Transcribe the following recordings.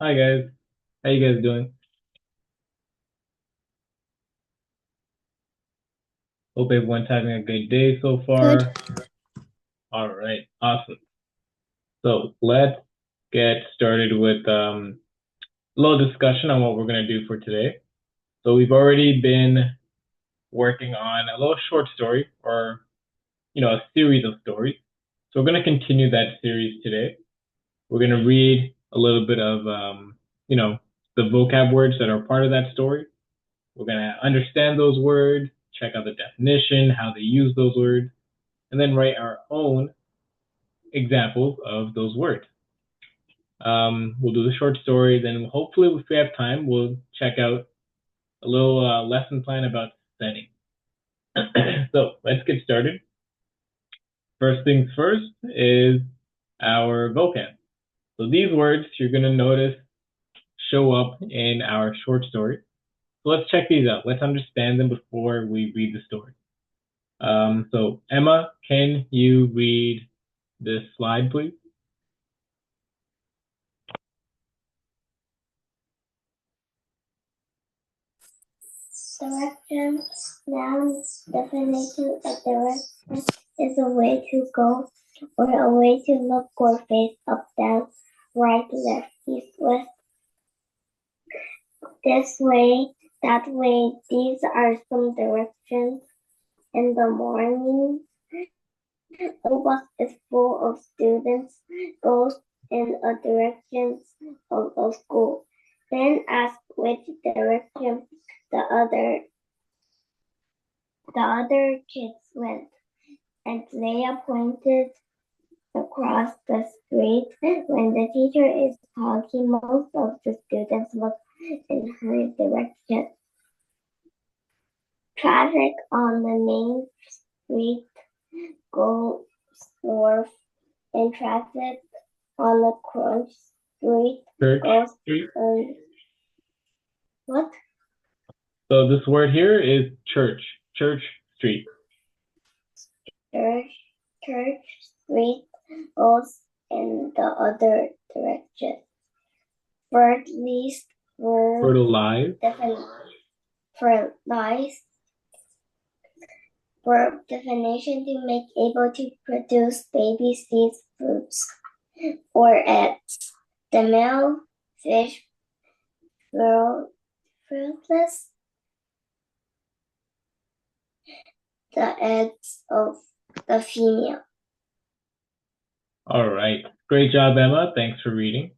Hi guys, how you guys doing? Hope everyone's having a good day so Good. far. All right, awesome. So let's get started with a little discussion on what we're gonna do for today. So we've already been working on a little short story or a series of stories. So we're gonna continue that series today. We're gonna read a little bit of you know, the vocab words that are part of that story. We're gonna understand those words, check out the definition, how they use those words, and then write our own examples of those words. We'll do the short story, then hopefully, if we have time, we'll check out a little lesson plan about setting. So let's get started. First things first is our vocab. So these words you're going to notice show up in our short story. So let's check these out. Let's understand them before we read the story. So Emma, can you read this slide, please? Direction. Noun. Definition. A direction is a way to go or a way to look or face up, down, right, left, east, west. This way, that way. These are some directions. In the morning, the bus is full of students, goes in a direction of the school. Then ask which direction the other the other kids went, and Leia pointed across the street. When the teacher is talking, most of the students look in her direction. Traffic on the main street goes north, and traffic on the cross street Church goes Street. um, what? So this word here is church, Church Street. Church, church street goes in the other direction. Word list word Fertilize. definition for lies. Verb definition to make able to produce baby seeds, fruits, or eggs. The male fish fruitless. The eggs of the female. All right. Great job, Emma. Thanks for reading.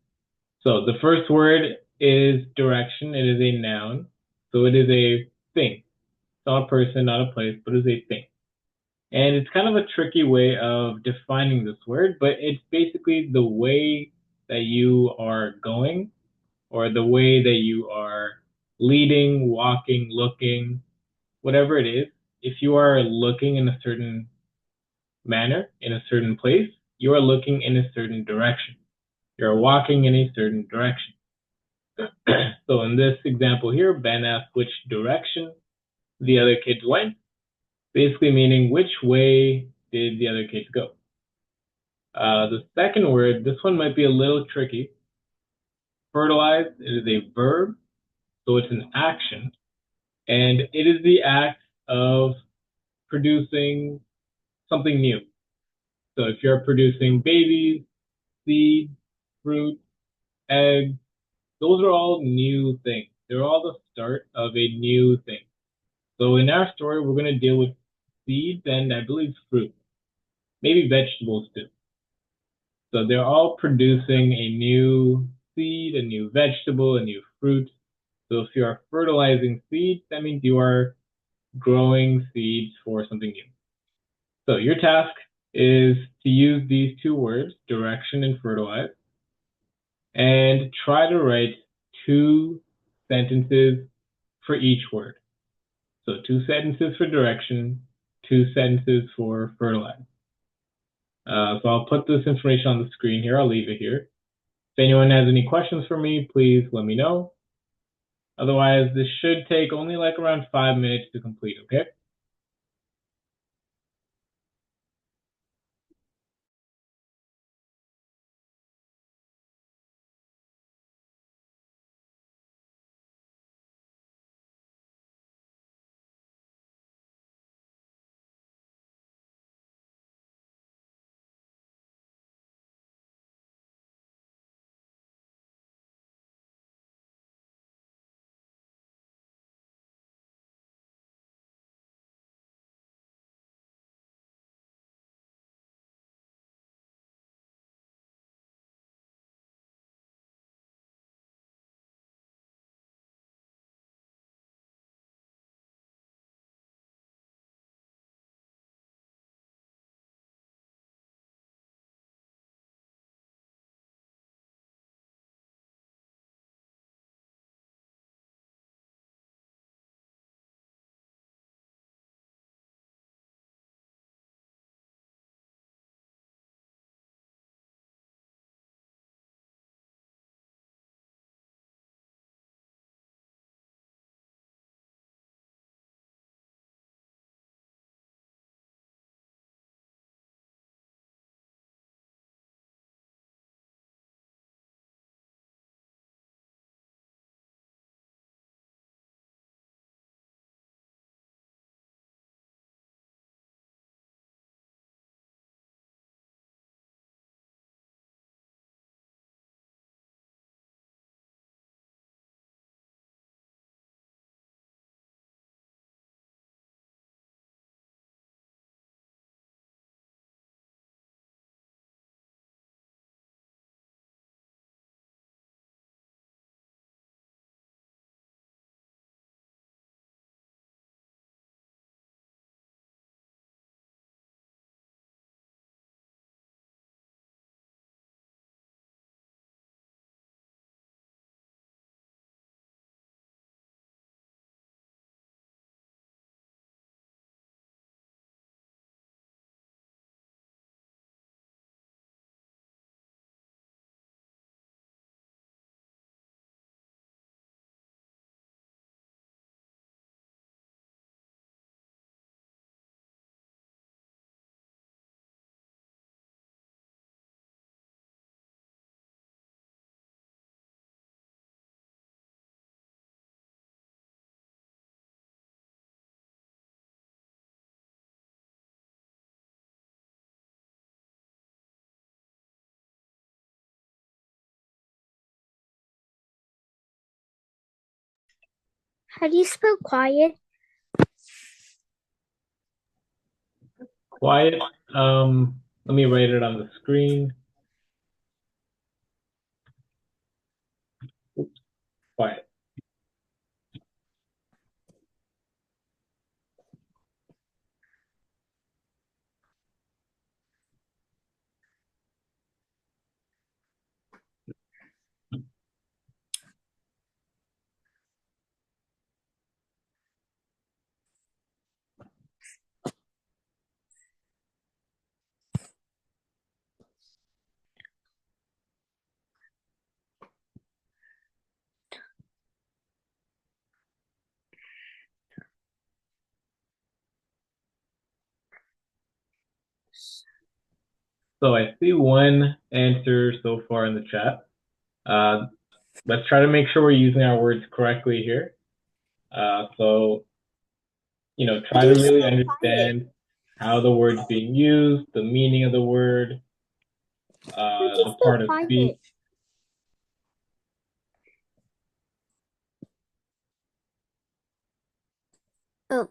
So the first word is direction. It is a noun. So it is a thing. It's not a person, not a place, but it's a thing. And it's kind of a tricky way of defining this word, but it's basically the way that you are going or the way that you are leading, walking, looking, whatever it is. If you are looking in a certain manner, in a certain place, you are looking in a certain direction. You're walking in a certain direction. So in this example here, Ben asked which direction the other kids went, basically meaning which way did the other kids go. The second word, this one might be a little tricky. Fertilize, it is a verb, so it's an action, and it is the act of producing something new. So if you're producing babies, seeds, fruit, eggs, those are all new things. They're all the start of a new thing. So in our story, we're going to deal with seeds and I believe fruit, maybe vegetables too. So they're all producing a new seed, a new vegetable, a new fruit. So if you are fertilizing seeds, that means you are growing seeds for something new. So your task is to use these two words, direction and fertilize, and try to write two sentences for each word. So two sentences for direction, two sentences for fertilize. So I'll put this information on the screen here. I'll leave it here. If anyone has any questions for me, please let me know. Otherwise, this should take only like around 5 minutes to complete, okay? How do you spell quiet? Quiet. Let me write it on the screen. Oops, quiet. So I see one answer so far in the chat. Let's try to make sure we're using our words correctly here. So, try to really understand how the word's being used, the meaning of the word, the part of speech. Oh.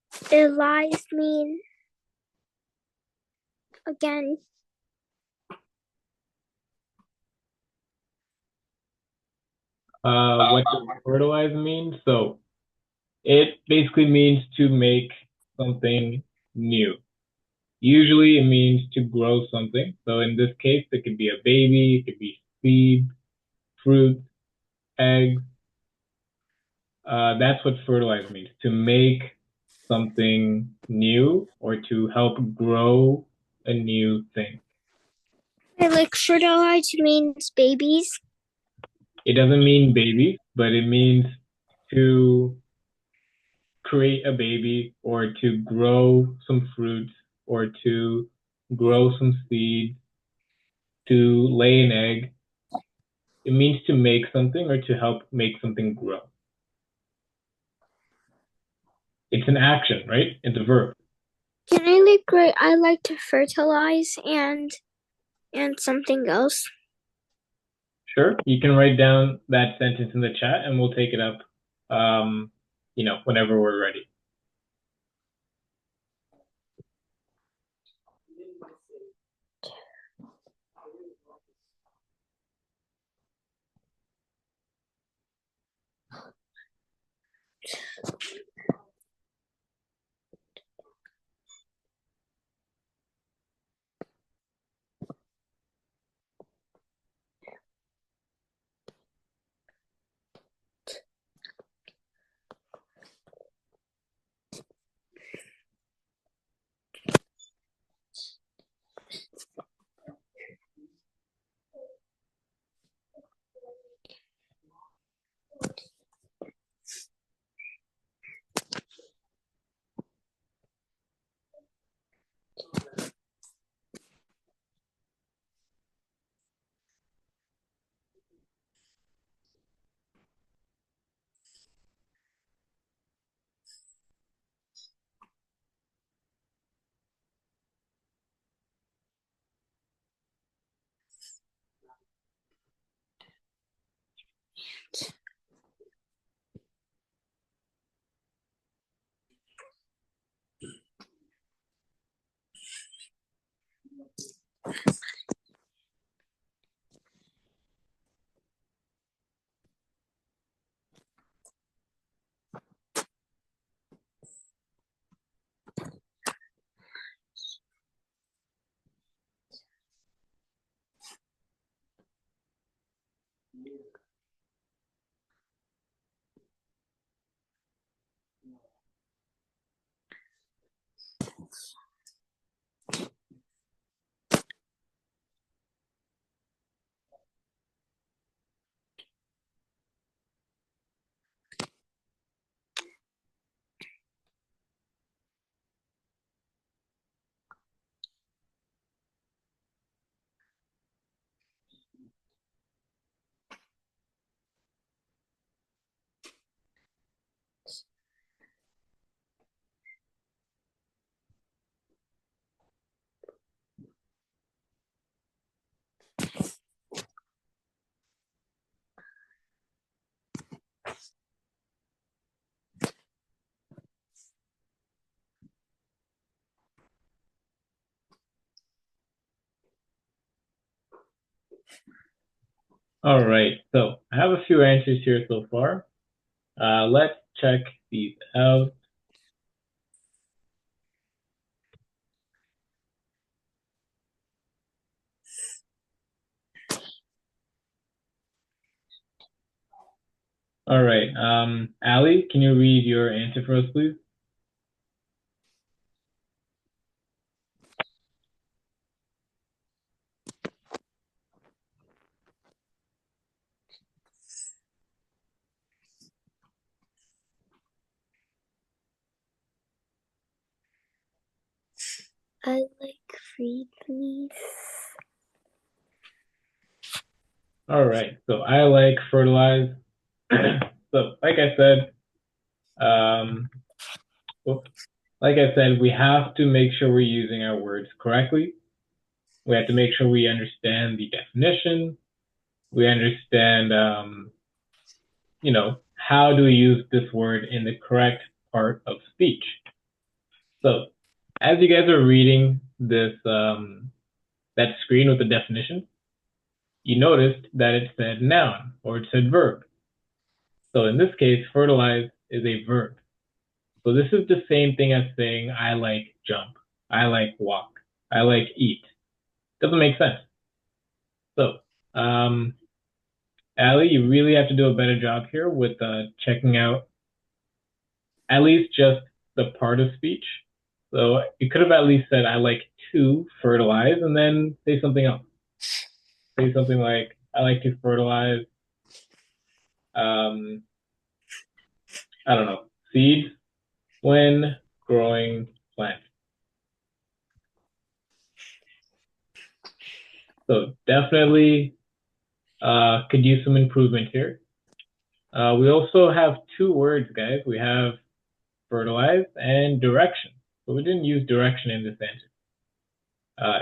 Fertilize mean again. What does fertilize mean? So it basically means to make something new. Usually it means to grow something. So in this case, it could be a baby, it could be seed, fruit, eggs. That's what fertilize means, to make something new or to help grow a new thing. Like fertilize means babies. It doesn't mean baby, but it means to create a baby or to grow some fruits or to grow some seeds, to lay an egg. It means to make something or to help make something grow. It's an action, right? It's a verb. Can I like to fertilize and something else? Sure. You can write down that sentence in the chat and we'll take it up, whenever we're ready. All right, so I have a few answers here so far. Let's check these out. All right, Ali, can you read your answer for us, please? I like free please. All right, so I like fertilize. So, like I said, we have to make sure we're using our words correctly. We have to make sure we understand the definition. We understand, how do we use this word in the correct part of speech. So, as you guys are reading this, that screen with the definition, you noticed that it said noun or it said verb. So in this case, fertilize is a verb. So this is the same thing as saying I like jump, I like walk, I like eat. Doesn't make sense. So, Ali, you really have to do a better job here with checking out at least just the part of speech. So you could have at least said I like to fertilize and then say something else. Say something like I like to fertilize I don't know, seeds when growing plants. So definitely could use some improvement here. We also have two words, guys. We have fertilize and direction. So we didn't use direction in this answer.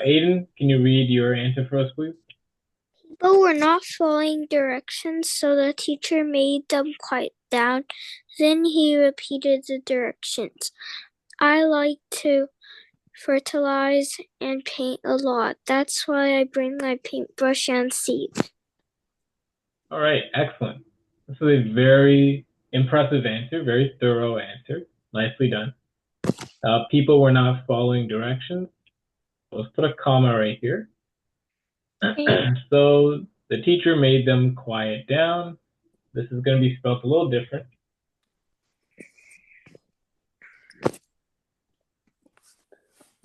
Aiden, can you read your answer for us, please? People were not following directions, so the teacher made them quiet down. Then he repeated the directions. I like to fertilize and paint a lot. That's why I bring my paintbrush and seeds. All right, excellent. This is a very impressive answer, very thorough answer. Nicely done. People were not following directions. Let's put a comma right here. So the teacher made them quiet down. This is going to be spelled a little different.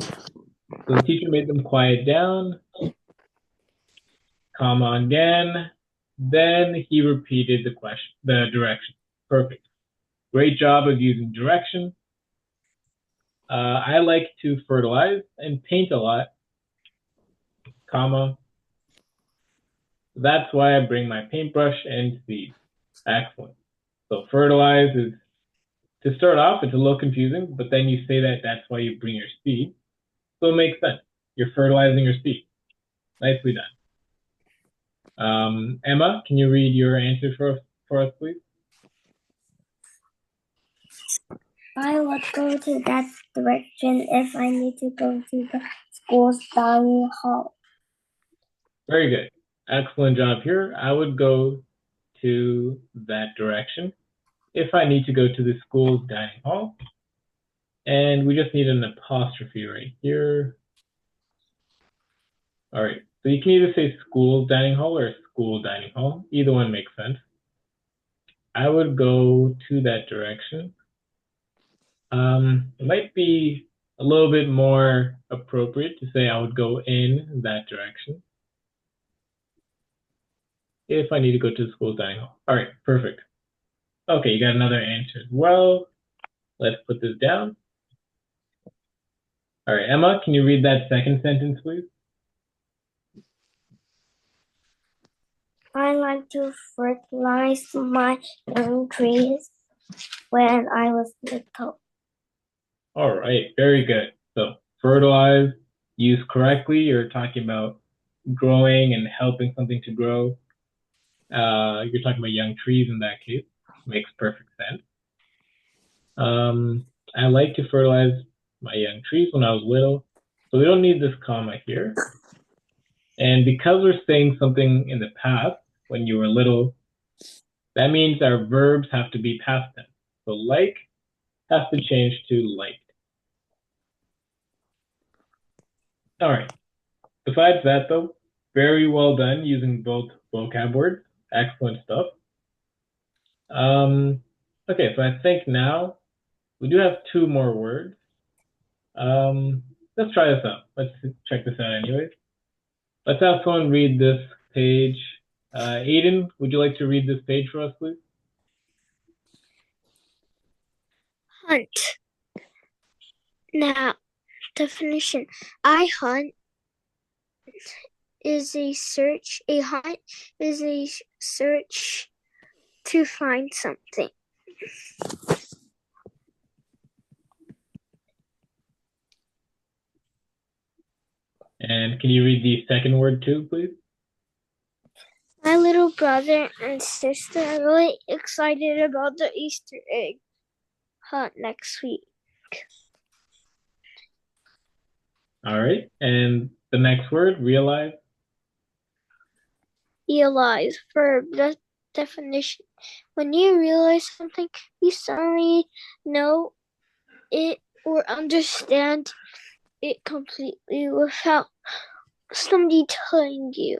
So the teacher made them quiet down, comma again. Then he repeated the direction. Perfect. Great job of using direction. I like to fertilize and paint a lot, comma. That's why I bring my paintbrush and seeds. Excellent. So fertilize is, to start off, it's a little confusing, but then you say that that's why you bring your seed. So it makes sense. You're fertilizing your seed. Nicely done. Emma, can you read your answer for us, please? I would go to that direction if I need to go to the school's dining hall. Very good. Excellent job here. I would go to that direction if I need to go to the school's dining hall. And we just need an apostrophe right here. All right, so you can either say school dining hall or school dining hall. Either one makes sense. I would go to that direction. It might be a little bit more appropriate to say I would go in that direction if I need to go to the school dining hall. All right, perfect. Okay, you got another answer as well. Let's put this down. All right, Emma, can you read that second sentence, please? I like to fertilize my young trees when I was little. All right, very good. So fertilize, used correctly, you're talking about growing and helping something to grow. You're talking about young trees in that case. Makes perfect sense. I like to fertilize my young trees when I was little. So we don't need this comma here. And because we're saying something in the past, when you were little. That means our verbs have to be past tense. So like has to change to liked. All right. Besides that, though, very well done using both vocab words. Excellent stuff. Okay, so I think now we do have two more words. Let's try this out. Let's check this out anyways. Let's have someone read this page. Aiden, would you like to read this page for us, please? Hunt. Now, definition. I hunt is a search. A hunt is a search to find something. And can you read the second word too, please? My little brother and sister are really excited about the Easter egg hunt next week. All right. And the next word, realize. Realize. Verb. The definition. When you realize something, you suddenly know it or understand it completely without somebody telling you.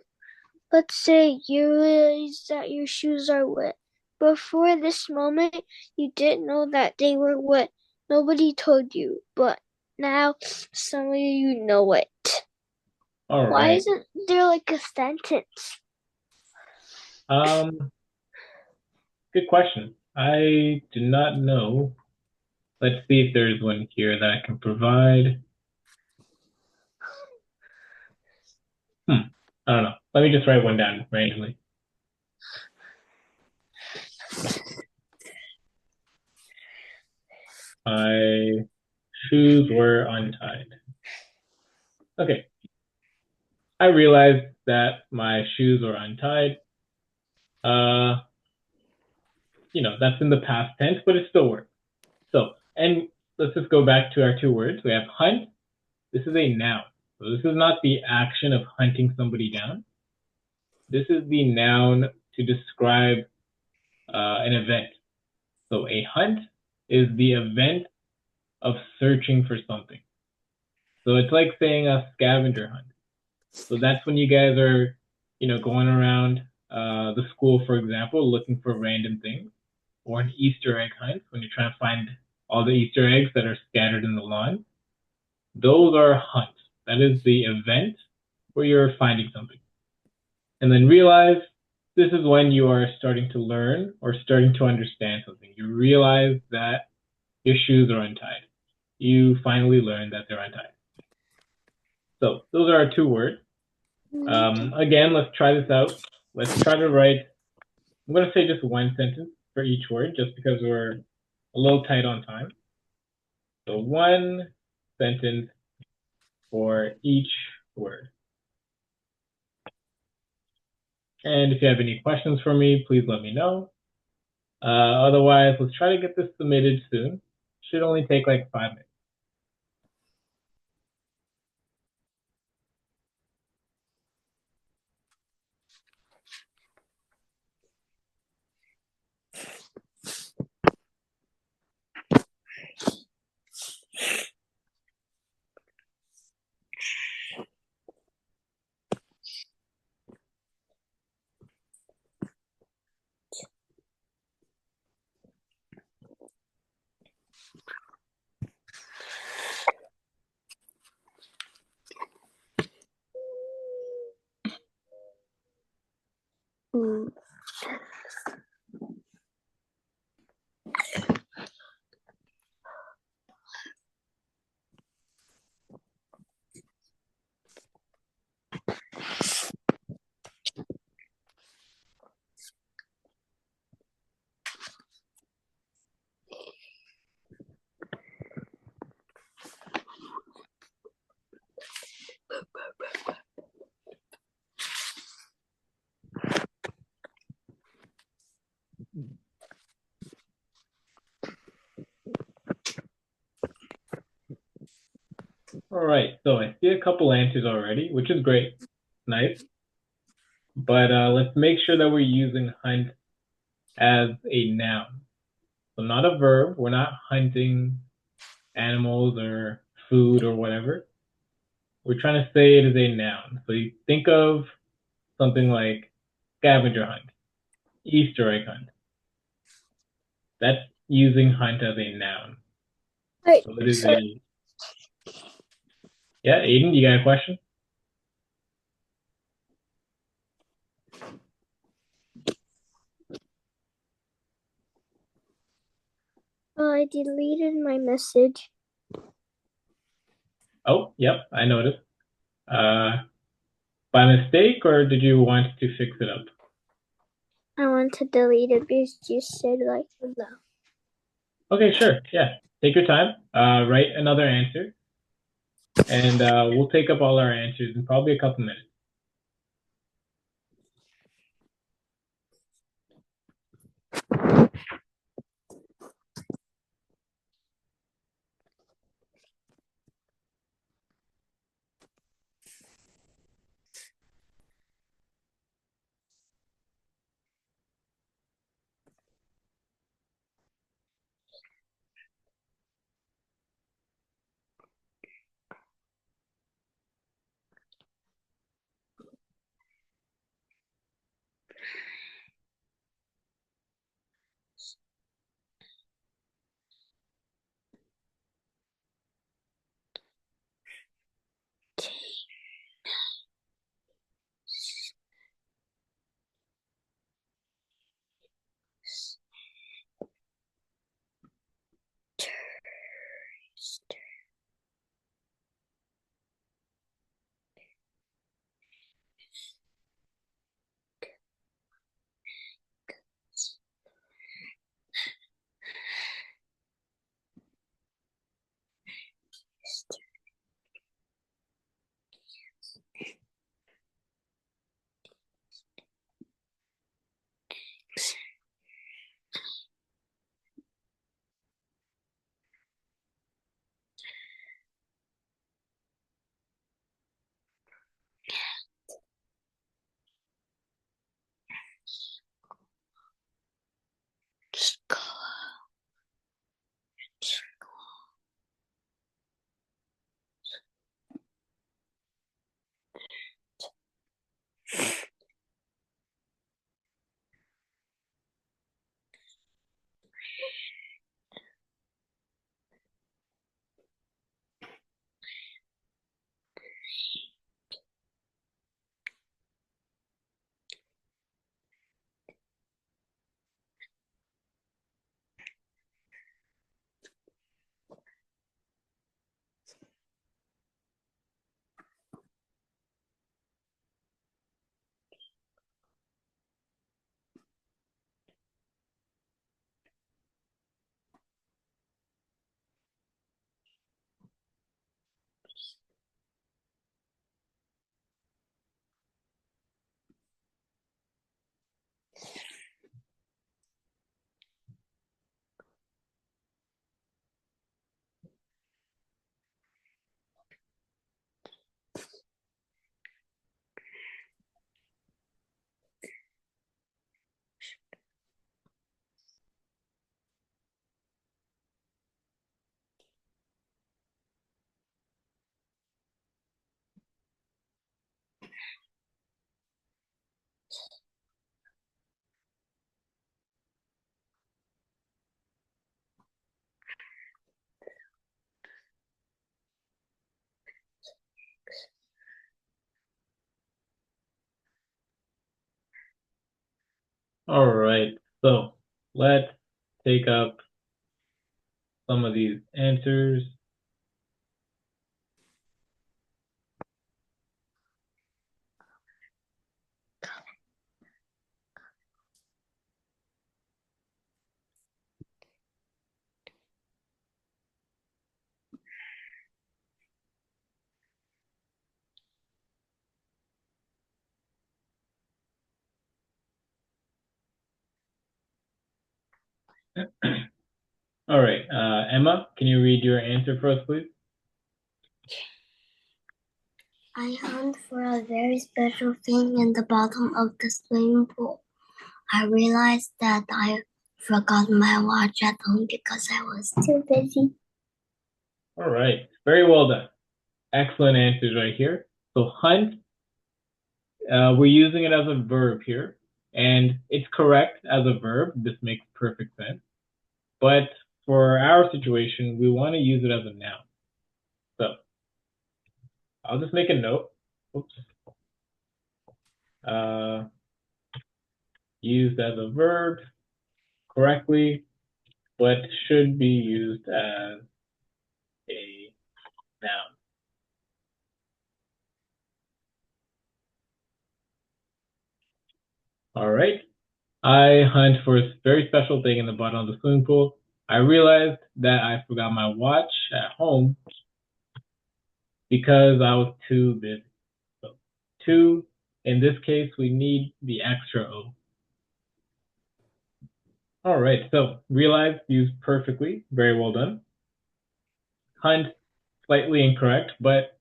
Let's say you realize that your shoes are wet. Before this moment, you didn't know that they were wet. Nobody told you, but now suddenly you know it. All Why right. isn't there like a sentence? Good question. I do not know. Let's see if there's one here that I can provide. I don't know. Let me just write one down randomly. My shoes were untied. Okay. I realized that my shoes were untied. That's in the past tense, but it still works. So, and let's just go back to our two words. We have hunt. This is a noun. So this is not the action of hunting somebody down. This is the noun to describe an event. So a hunt is the event of searching for something. So it's like saying a scavenger hunt. So that's when you guys are, going around the school, for example, looking for random things, or an Easter egg hunt when you're trying to find all the Easter eggs that are scattered in the lawn. Those are hunts. That is the event where you're finding something. And then realize this is when you are starting to learn or starting to understand something. You realize that your shoes are untied. You finally learn that they're untied. So those are our two words. Again, let's try this out. Let's try to write, I'm going to say just one sentence for each word, just because we're a little tight on time. So one sentence for each word. And if you have any questions for me, please let me know. Otherwise, let's try to get this submitted soon. Should only take like 5 minutes. All right, so I see a couple answers already, which is great. Nice. but let's make sure that we're using hunt as a noun. So not a verb. We're not hunting animals or food or whatever. We're trying to say it as a noun. So you think of something like scavenger hunt, Easter egg hunt. That's using hunt as a noun. Right. So it is a, yeah, Aiden, you got a question? I deleted my message. Oh, yep, I noticed. By mistake, or did you want to fix it up? I want to delete it because you said like no. Okay, sure. Yeah, take your time. Write another answer, and we'll take up all our answers in probably a couple minutes. All right, so let's take up some of these answers. All right, Emma, can you read your answer for us, please? I hunt for a very special thing in the bottom of the swimming pool. I realized that I forgot my watch at home because I was too busy. All right, very well done. Excellent answers right here. So hunt, we're using it as a verb here, and it's correct as a verb. This makes perfect sense. But for our situation, we want to use it as a noun. So I'll just make a note. Oops. Used as a verb correctly, but should be used as a noun. All right. I hunt for a very special thing in the bottom of the swimming pool. I realized that I forgot my watch at home because I was too busy. So, too, in this case, we need the extra O. All right, so realize used perfectly. Very well done. Hunt, slightly incorrect, but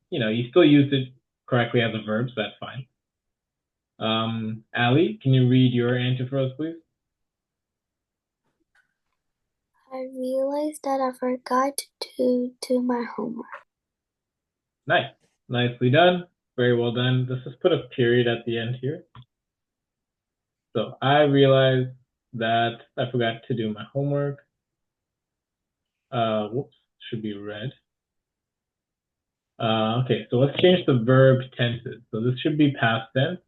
you still used it correctly as a verb, so that's fine. Ali, can you read your answer for us, please? I realized that I forgot to do my homework. Nice. Nicely done. Very well done. Let's just put a period at the end here. So I realized that I forgot to do my homework. Whoops, should be red. Okay, so let's change the verb tenses. So this should be past tense.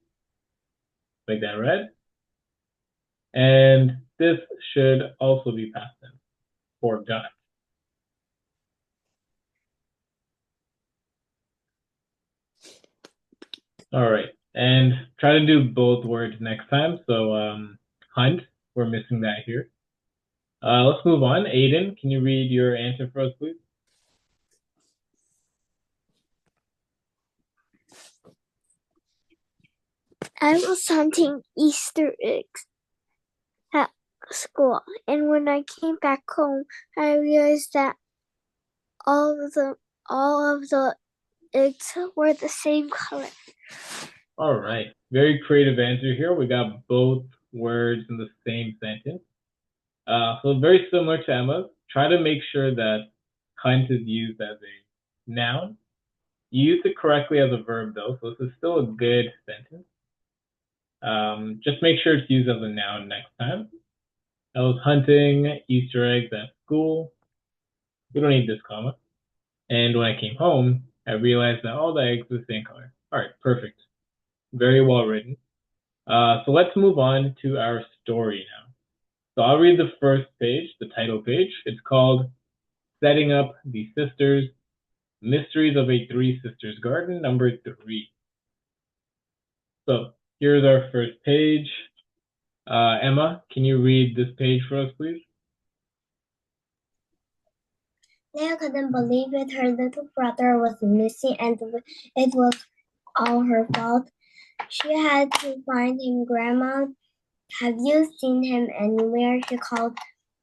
Make that red. And this should also be past tense. Forgot. All right, and try to do both words next time. So hunt, we're missing that here. Let's move on. Aiden, can you read your answer for us, please? I was hunting Easter eggs at school, and when I came back home, I realized that all of the eggs were the same color. All right, very creative answer here. We got both words in the same sentence. So very similar to Emma's. Try to make sure that hunt is used as a noun. You used it correctly as a verb though, so this is still a good sentence. Just make sure it's used as a noun next time. I was hunting Easter eggs at school. We don't need this comma. And when I came home, I realized that all the eggs are the same color. All right, perfect. Very well written. So let's move on to our story now. So I'll read the first page, the title page. It's called Setting Up the Sisters, Mysteries of a Three Sisters Garden, number 3. So here's our first page. Emma, can you read this page for us, please? Leah couldn't believe it. Her little brother was missing and it was all her fault. She had to find him. Grandma, have you seen him anywhere? She called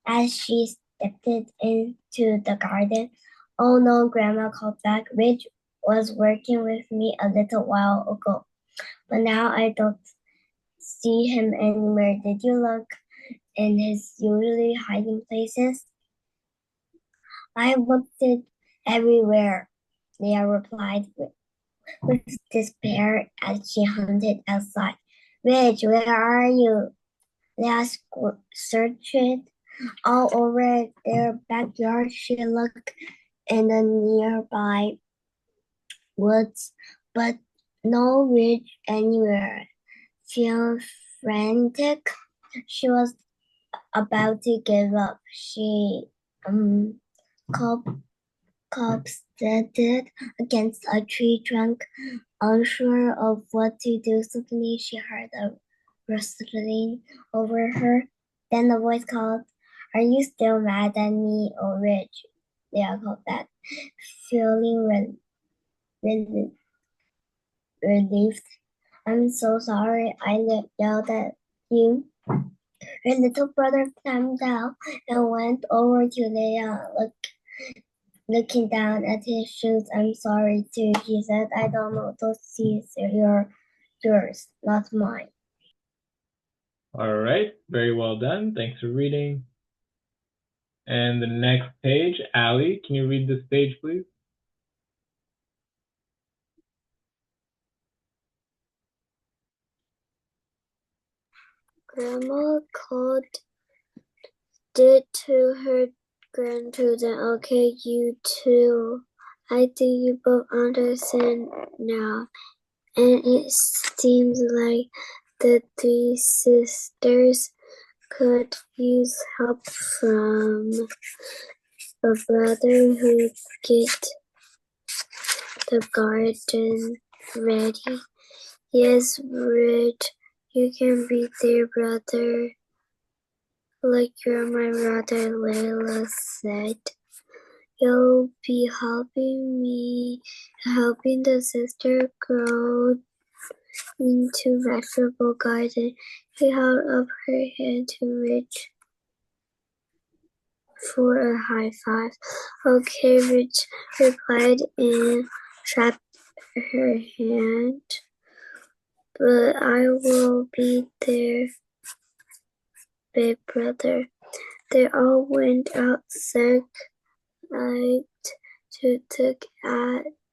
as she stepped into the garden. Oh no, Grandma called back. Rich was working with me a little while ago, but now I don't see him anywhere. Did you look in his usually hiding places? I looked it everywhere, Leah replied with despair as she hunted outside. Rich, where are you? Leah searched all over their backyard. She looked in the nearby woods, but no Rich anywhere. Feeling frantic, she was about to give up. She copsted against a tree trunk, unsure of what to do. Suddenly she heard a rustling over her. Then the voice called, "Are you still mad at me, oh Rich?" Leah called back, feeling relieved. "I'm so sorry I yelled at you." Her little brother climbed down and went over to Leah. looking down at his shoes. I'm sorry too, he said. I don't know. Those shoes are yours, not mine. All right, very well done. Thanks for reading. And the next page, Allie, can you read this page, please? Grandma called it to her grandchildren. Okay, you two. I think you both understand now. And it seems like the three sisters could use help from a brother who get the garden ready. Yes, Rich, you can be their brother, like you're my brother, Layla said. You'll be helping the sister grow into vegetable garden. She held up her hand to Rich for a high five. Okay, Rich replied and slapped her hand. But I will be their big brother. They all went outside to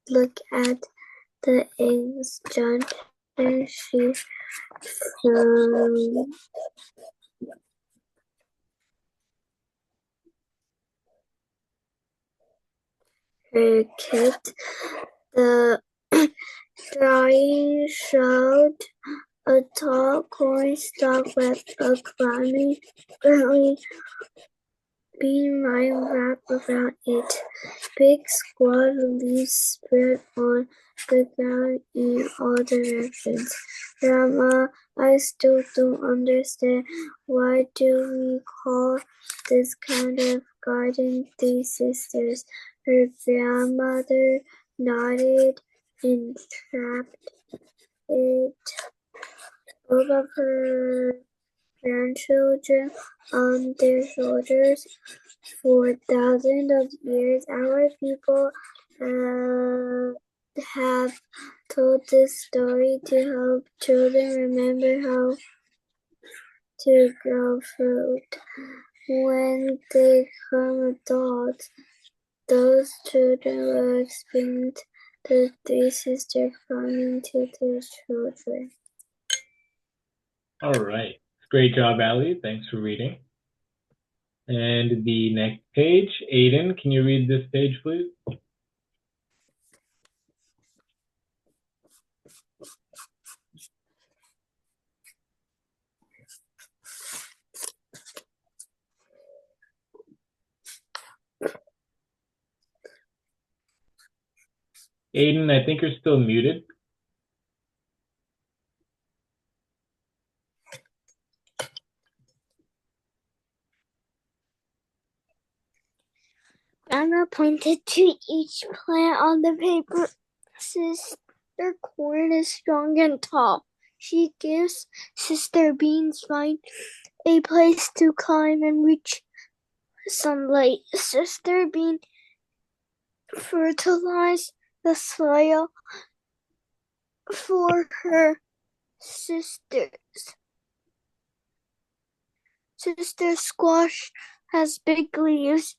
look at the eggs. John and she her kit. The drawing showed a tall corn stalk with a crowning bean line wrapped around it. Big squad leaves spread on the ground in all directions. Grandma, I still don't understand. Why do we call this kind of garden Three Sisters? Her grandmother nodded and strapped it all of her grandchildren on their shoulders. For thousands of years, our people have told this story to help children remember how to grow food. When they become adults, those children will explain the Three Sisters farming to their children. All right, great job, Allie. Thanks for reading. And the next page, Aiden, can you read this page, please? Aiden, I think you're still muted. Anna pointed to each plant on the paper. Sister Corn is strong and tall. She gives Sister Beans Vine a place to climb and reach sunlight. Sister Bean fertilizes the soil for her sisters. Sister Squash has big leaves.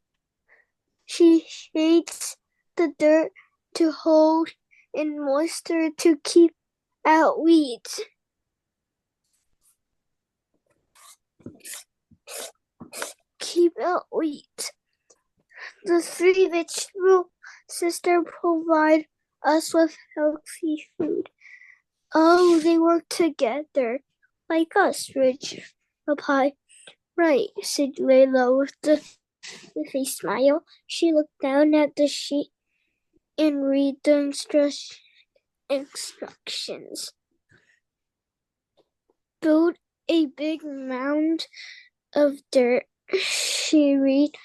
She shakes the dirt to hold in moisture to keep out weeds. The three vegetable sisters provide us with healthy food. Oh, they work together, like us, Rich replied. Right, said Layla with a smile. She looked down at the sheet and read the instructions. Build a big mound of dirt, she read.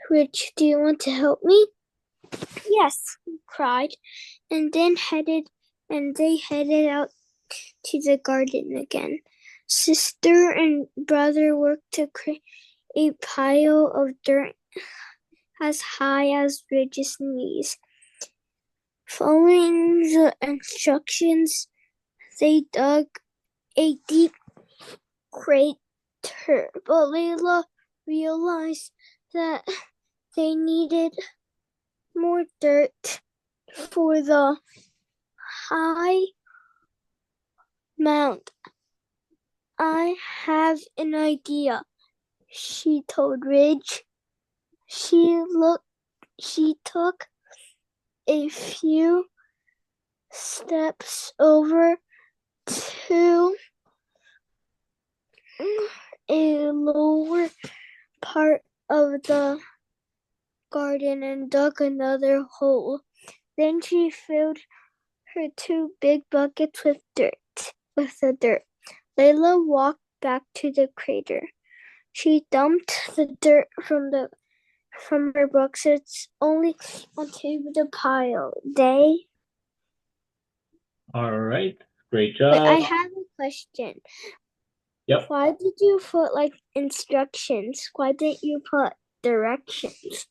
Rich, do you want to help me? Yes, he cried, and they headed out to the garden again. Sister and brother worked to create a pile of dirt as high as Ridge's knees. Following the instructions, they dug a deep crater, but Layla realized that they needed more dirt for the high mound. I have an idea, she told Ridge. She took a few steps over to a lower part of the garden and dug another hole. Then she filled her 2 big buckets with the dirt. Layla walked back to the crater. She dumped the dirt from her buckets only onto the pile. All right. Great But I job. have a question. Yep. Why did you put like instructions? Why didn't you put directions?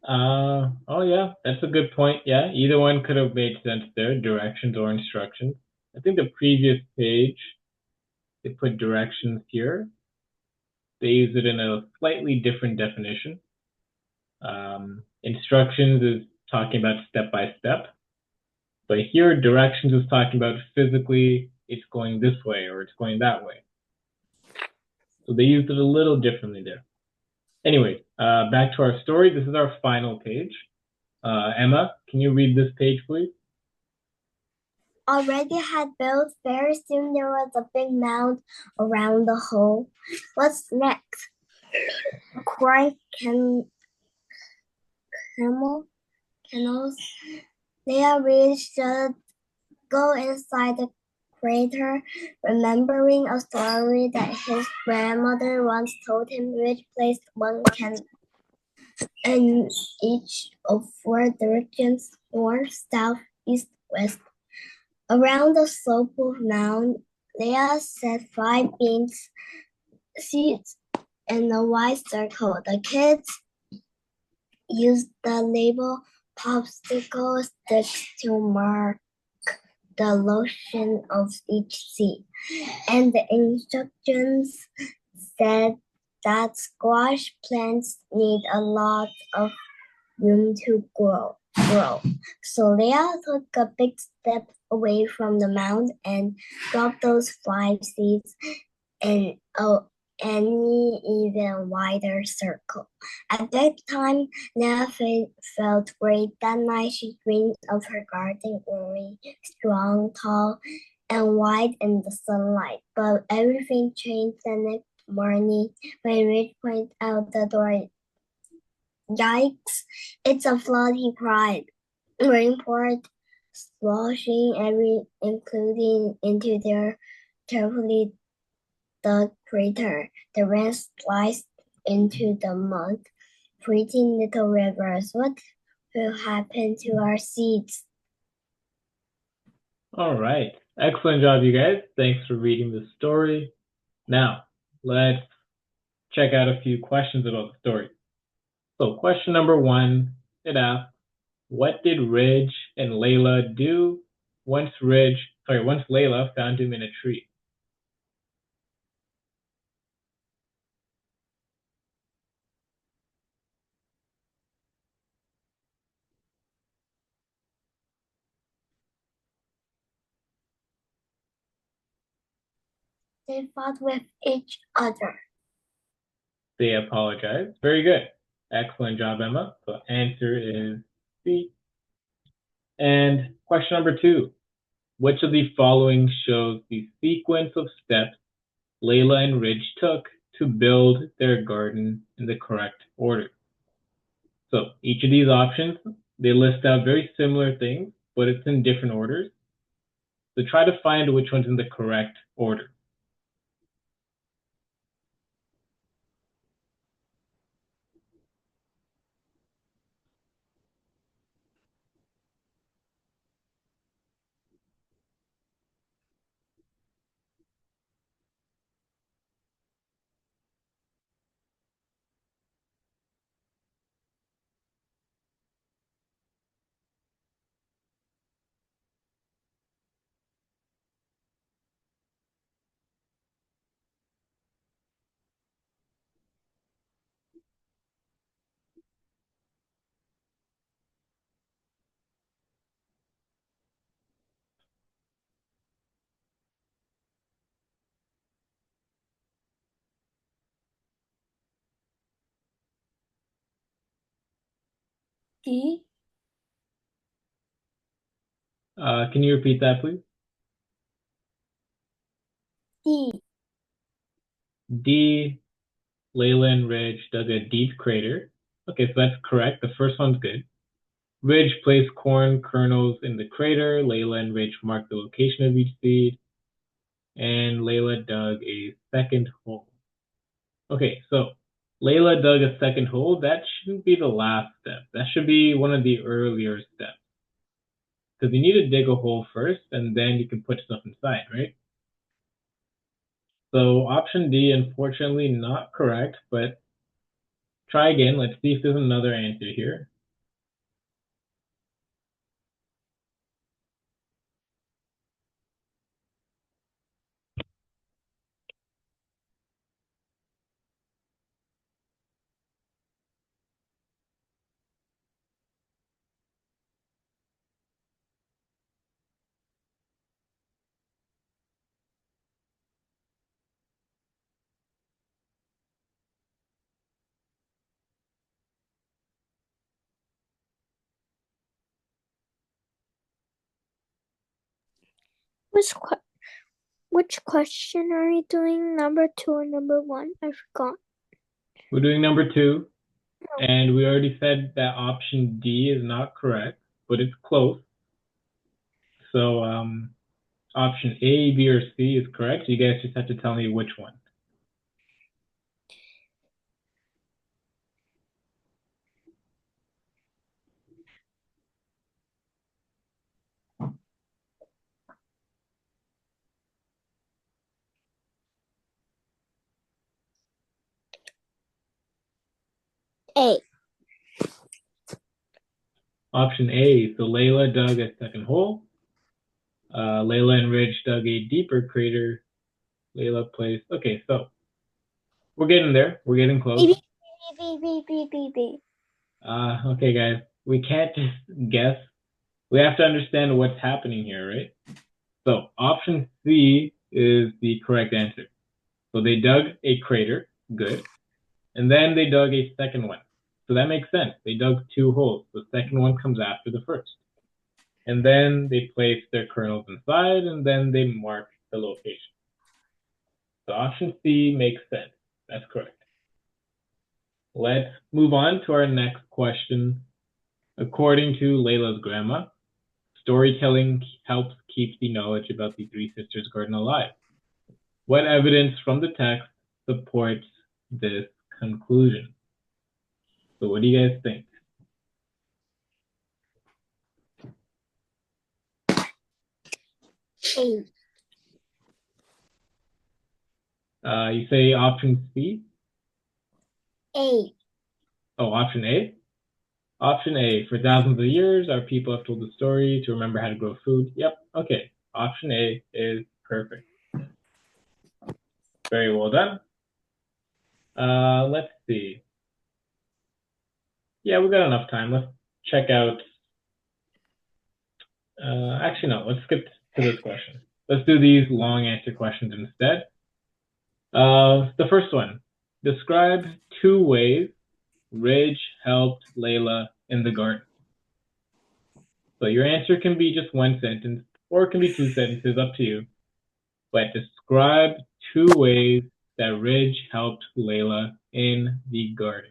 Oh yeah, that's a good point. Yeah, either one could have made sense there, directions or instructions. I think the previous page, they put directions here. They use it in a slightly different definition. Instructions is talking about step by step. But here, directions is talking about physically, it's going this way or it's going that way. So they used it a little differently there. Anyway, back to our story. This is our final page. Emma, can you read this page, please? Already had built. Very soon there was a big mound around the hole. What's next? Cried camels. Leah reached to go inside the crater, remembering a story that his grandmother once told him, which placed one candle in each of 4 directions: north, south, east, west. Around the slope of mound, Leah set 5 beans, seeds in a wide circle. The kids used the label popsicle sticks to mark the location of each seed, and the instructions said that squash plants need a lot of room to grow. So Leah took a big step away from the mound and dropped those 5 seeds in any even wider circle. At that time, Leah felt great. That night she dreamed of her garden growing strong, tall, and wide in the sunlight. But everything changed the next morning when Rich pointed out the door. Yikes, it's a flood, he cried. Rain poured, sloshing including into their carefully dug crater. The rain sliced into the mud, creating little rivers. What will happen to our seeds? All right. Excellent job, you guys. Thanks for reading the story. Now, let's check out a few questions about the story. So, question number 1, it asks, what did Ridge and Layla do once Layla found him in a tree? They fought with each other. They apologized. Very good. Excellent job, Emma. So answer is C. And question number 2. Which of the following shows the sequence of steps Layla and Ridge took to build their garden in the correct order? So each of these options, they list out very similar things, but it's in different orders. So try to find which one's in the correct order. D. Can you repeat that, please? D. D. Layla and Ridge dug a deep crater. Okay, so that's correct. The first one's good. Ridge placed corn kernels in the crater. Layla and Ridge marked the location of each seed. And Layla dug a second hole. Okay, so Layla dug a second hole. That shouldn't be the last step. That should be one of the earlier steps. Because you need to dig a hole first, and then you can put stuff inside, right? So option D, unfortunately, not correct, but try again. Let's see if there's another answer here. Which question are you doing? Number 2 or number 1? I forgot. We're doing number 2, and we already said that option D is not correct, but it's close. So option A, B, or C is correct. You guys just have to tell me which one. A. Option A, so Layla dug a second hole. Layla and Ridge dug a deeper crater. Layla placed. Okay, so we're getting there. We're getting close. B. Okay, guys, we can't just guess. We have to understand what's happening here, right? So option C is the correct answer. So they dug a crater, good, and then they dug a second one. So that makes sense. They dug 2 holes. The second one comes after the first. And then they placed their kernels inside, and then they marked the location. So option C makes sense. That's correct. Let's move on to our next question. According to Layla's grandma, storytelling helps keep the knowledge about the Three Sisters garden alive. What evidence from the text supports this conclusion? So what do you guys think? A. You say option C? A. Oh, option A? Option A, for thousands of years, our people have told the story to remember how to grow food. Yep, okay. Option A is perfect. Very well done. Let's see. Yeah, we've got enough time. Let's check out. Actually, no, let's skip to this question. Let's do these long answer questions instead. The first one. Describe 2 ways Ridge helped Layla in the garden. So your answer can be just 1 sentence, or it can be 2 sentences, up to you. But describe 2 ways that Ridge helped Layla in the garden.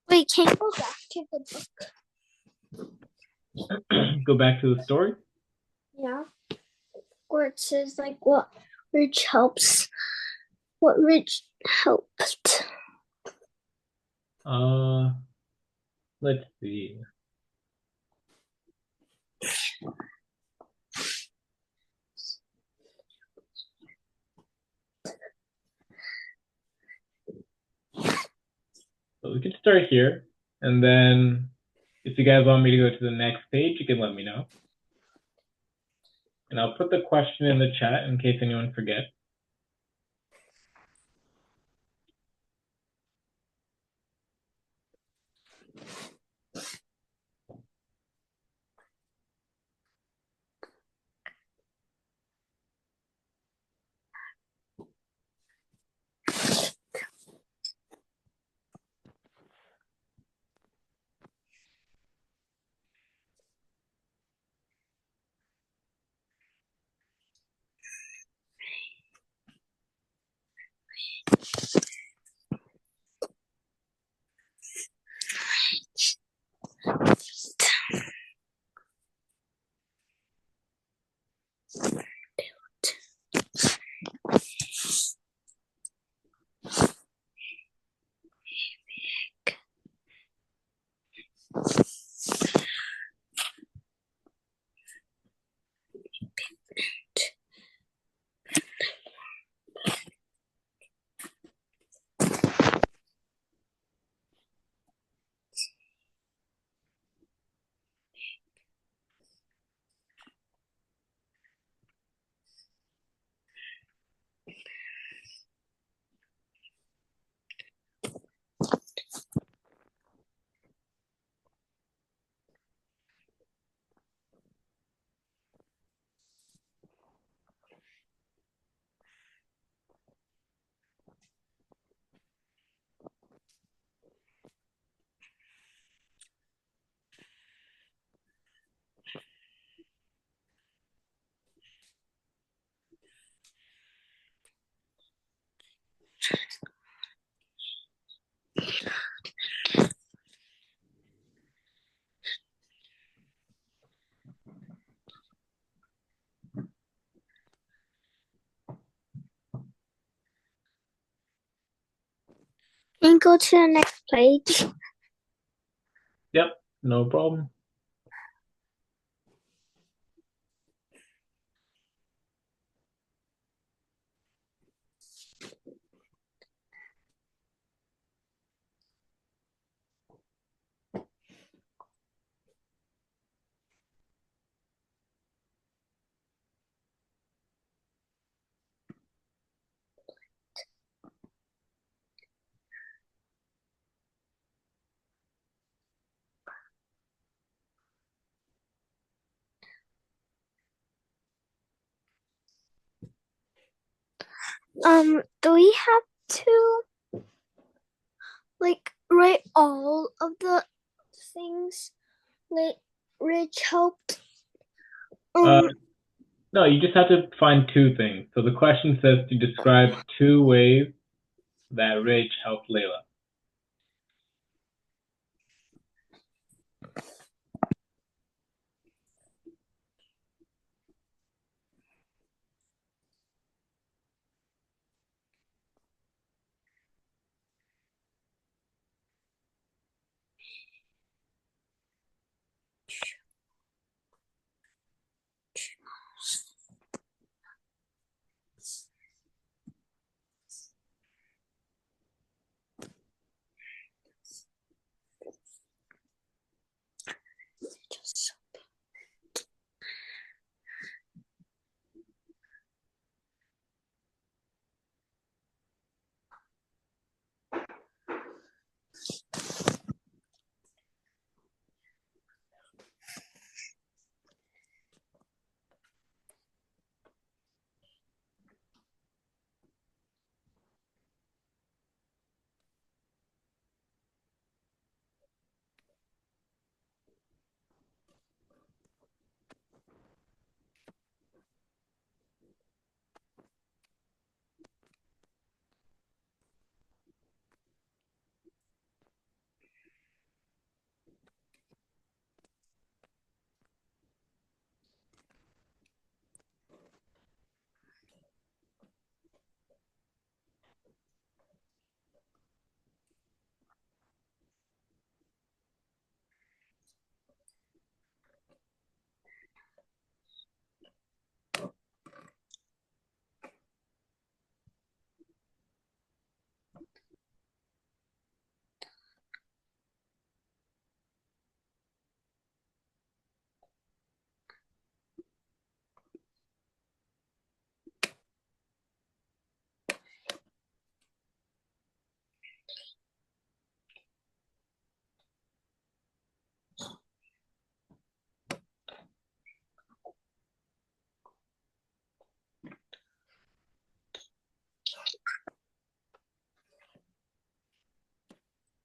Wait, can you go back to the book? Go back to the story. Yeah. Where it says like what Ridge helps. What Ridge helped. Let's see. So we can start here, and then if you guys want me to go to the next page, you can let me know. And I'll put the question in the chat in case anyone forgets. And go to the next page. Yep, no problem. Do we have to write all of the things that Rich helped? No, you just have to find two things. So the question says to describe two ways that Rich helped Layla.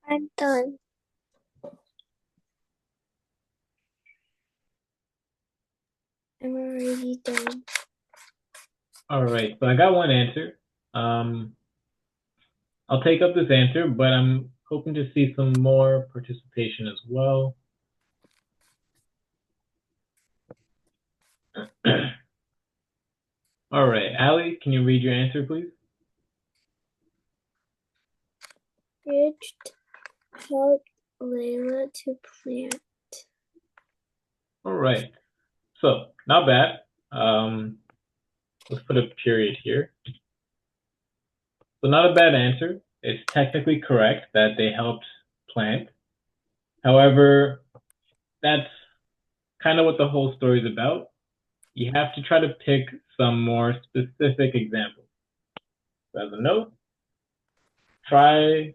I'm done. I'm already done. All right, so I got one answer. I'll take up this answer, but I'm hoping to see some more participation as well. All right, Allie, can you read your answer, please? Ridge helped Layla to plant. All right. So, not bad. Let's put a period here. So, not a bad answer. It's technically correct that they helped plant. However, that's kind of what the whole story is about. You have to try to pick some more specific examples. So as a note, try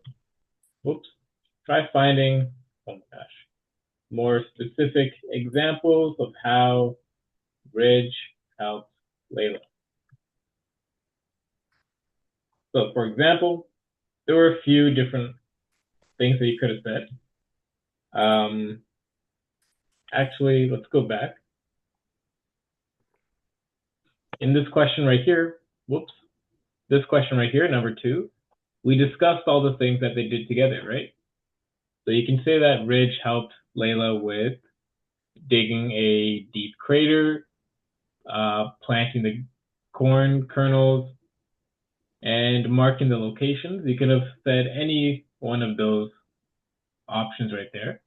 finding, oh my gosh, more specific examples of how Ridge helped Layla. So for example, there were a few different things that you could have said. Actually, let's go back. In this question right here, this question right here, number 2, we discussed all the things that they did together, right? So you can say that Ridge helped Layla with digging a deep crater, planting the corn kernels, and marking the locations. You could have said any one of those options right there.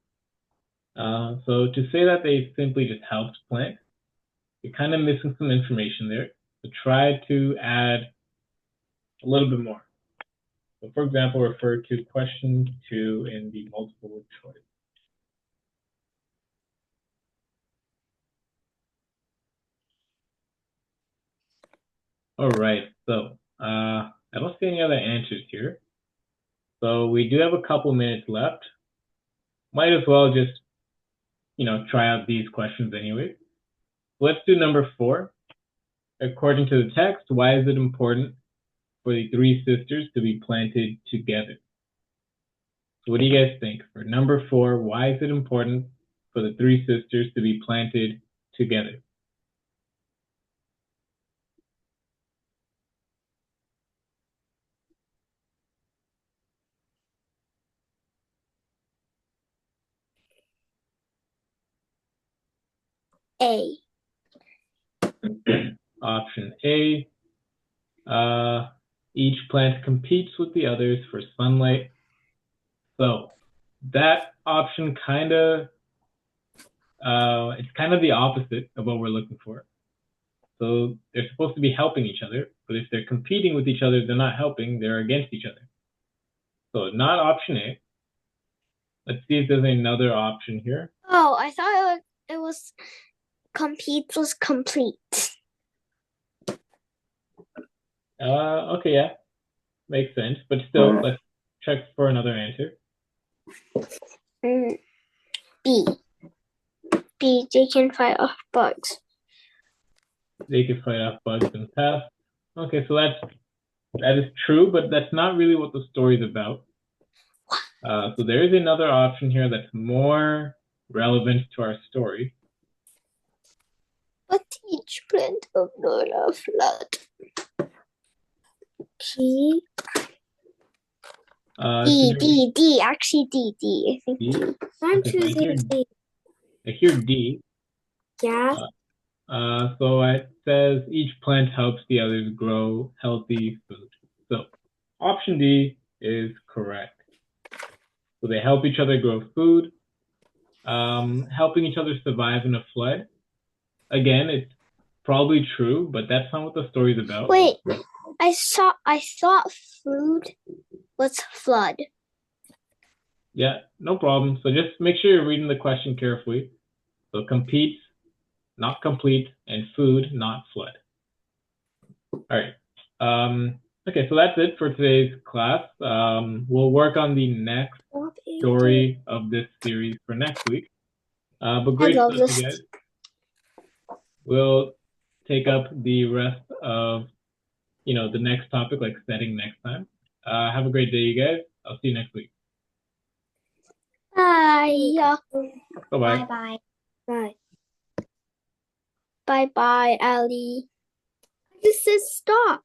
So to say that they simply just helped plant, you're kind of missing some information there. So try to add a little bit more. So for example, refer to question 2 in the multiple choice. All right, so I don't see any other answers here. So we do have a couple minutes left. Might as well just, try out these questions anyway. Let's do number 4. According to the text, why is it important for the 3 sisters to be planted together? So what do you guys think? For number 4, why is it important for the 3 sisters to be planted together? A. Option A. Each plant competes with the others for sunlight. So that option it's kind of the opposite of what we're looking for. So they're supposed to be helping each other, but if they're competing with each other, they're not helping, they're against each other. So not option A. Let's see if there's another option here. Oh, I thought it was compete was complete. Okay, yeah, makes sense. But still, let's check for another answer. B. B. They can fight off bugs. They can fight off bugs and pests. Okay, so that is true, but that's not really what the story's about. So there is another option here that's more relevant to our story. But each plant of Nora flood. P. D. Actually, D. I think D. I'm choosing D. I hear D. Yeah. So it says each plant helps the others grow healthy food. So option D is correct. So they help each other grow food, helping each other survive in a flood. Again, it's probably true, but that's not what the story's about. Wait, I thought food was flood. Yeah, no problem. So just make sure you're reading the question carefully. So competes, not complete, and food, not flood. All right. Okay, so that's it for today's class. We'll work on the next story of this series for next week. But great stuff, you guys. We'll take up the rest of, the next topic, like setting next time. Have a great day, you guys. I'll see you next week. Bye. Bye-bye. Bye. Bye. Bye-bye, Allie. I just said stop.